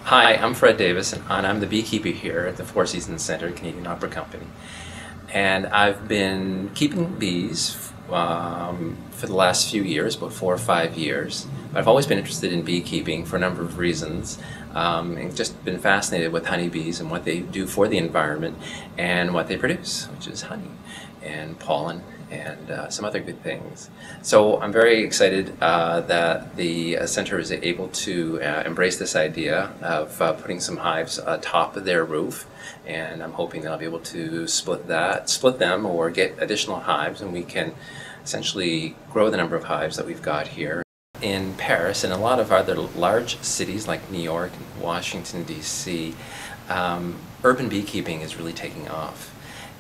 Hi, I'm Fred Davis, and I'm the beekeeper here at the Four Seasons Center, Canadian Opera Company. And I've been keeping bees for the last few years, about 4 or 5 years. But I've always been interested in beekeeping for a number of reasons, and just been fascinated with honeybees and what they do for the environment and what they produce, which is honey and pollen and some other good things. So I'm very excited that the center is able to embrace this idea of putting some hives atop of their roof, and I'm hoping that I'll be able to split them or get additional hives, and we can essentially grow the number of hives that we've got here. In Paris and a lot of other large cities like New York and Washington, D.C., urban beekeeping is really taking off.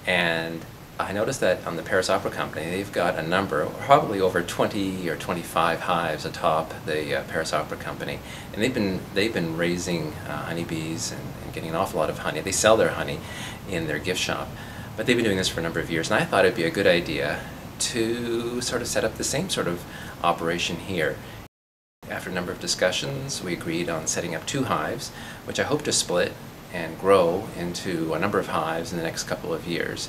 And I noticed that on the Paris Opera Company, they've got a number, probably over 20 or 25 hives atop the Paris Opera Company, and they've been raising honeybees and getting an awful lot of honey. They sell their honey in their gift shop, but they've been doing this for a number of years, and I thought it'd be a good idea to sort of set up the same sort of operation here. After a number of discussions, we agreed on setting up 2 hives, which I hope to split and grow into a number of hives in the next couple of years.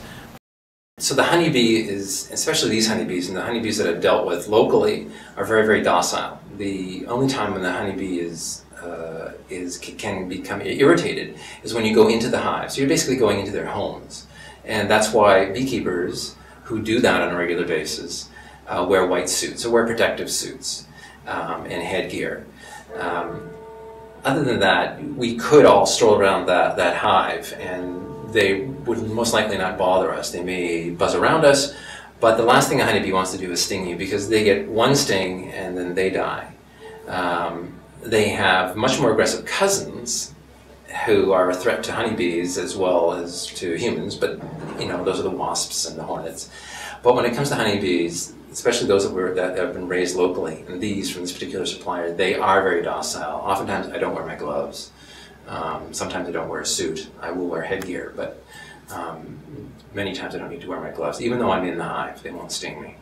So the honeybee is, especially these honeybees and the honeybees that I've dealt with locally, are very, very docile. The only time when the honeybee can become irritated is when you go into the hive. So you're basically going into their homes. And that's why beekeepers who do that on a regular basis wear white suits or wear protective suits and headgear. Other than that, we could all stroll around that hive and they would most likely not bother us. They may buzz around us, but the last thing a honeybee wants to do is sting you, because they get one sting and then they die. They have much more aggressive cousins who are a threat to honeybees as well as to humans, but you know, those are the wasps and the hornets. But when it comes to honeybees, especially those that have been raised locally, and these from this particular supplier, they are very docile. Oftentimes I don't wear my gloves. Sometimes I don't wear a suit. I will wear headgear, but many times I don't need to wear my gloves. Even though I'm in the hive, they won't sting me.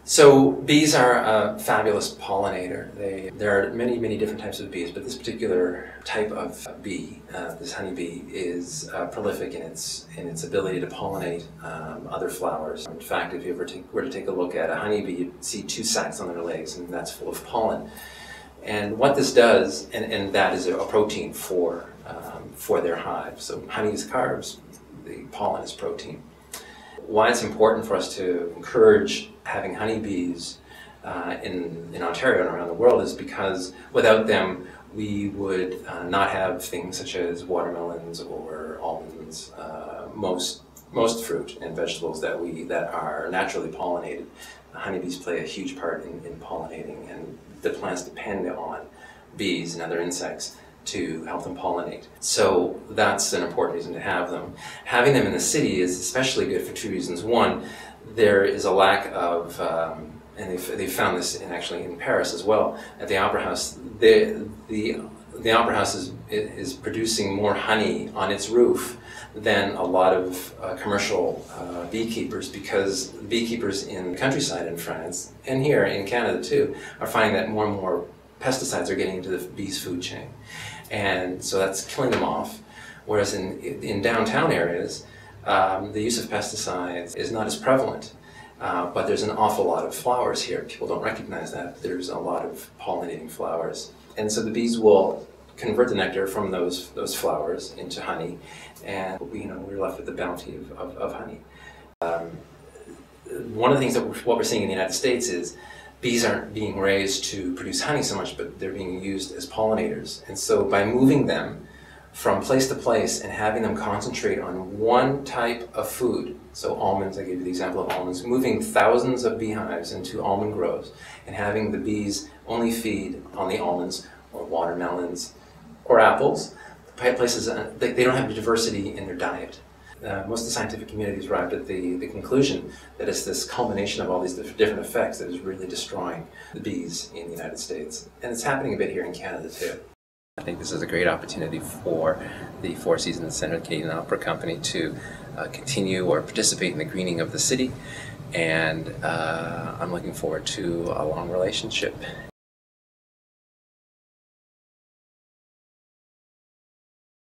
So bees are a fabulous pollinator. There are many, many different types of bees, but this particular type of bee, this honeybee, is prolific in its ability to pollinate other flowers. In fact, if you were to take a look at a honeybee, you'd see 2 sacs on their legs, and that's full of pollen. And what this does, and that is a protein for their hive. So honey is carbs, the pollen is protein. Why it's important for us to encourage having honeybees in Ontario and around the world is because without them we would not have things such as watermelons or almonds, most fruit and vegetables that are naturally pollinated. Honeybees play a huge part in pollinating, and the plants depend on bees and other insects to help them pollinate. So that's an important reason to have them. Having them in the city is especially good for 2 reasons. One, there is a lack of, and they've found this actually in Paris as well, at the Opera House. The Opera House is producing more honey on its roof than a lot of commercial beekeepers, because beekeepers in the countryside in France, and here in Canada too, are finding that more and more pesticides are getting into the bees' food chain. And so that's killing them off. Whereas in downtown areas, the use of pesticides is not as prevalent. But there's an awful lot of flowers here. People don't recognize that, but there's a lot of pollinating flowers. And so the bees will convert the nectar from those flowers into honey, and we're left with the bounty of honey. One of the things what we're seeing in the United States is bees aren't being raised to produce honey so much, but they're being used as pollinators. And so by moving them from place to place and having them concentrate on one type of food, so almonds, I gave you the example of almonds, moving thousands of beehives into almond groves and having the bees only feed on the almonds or watermelons or apples, places they don't have diversity in their diet. Most of the scientific community has arrived at the conclusion that it's this culmination of all these different effects that is really destroying the bees in the United States. And it's happening a bit here in Canada too. I think this is a great opportunity for the Four Seasons Center Canadian Opera Company to continue or participate in the greening of the city, and I'm looking forward to a long relationship.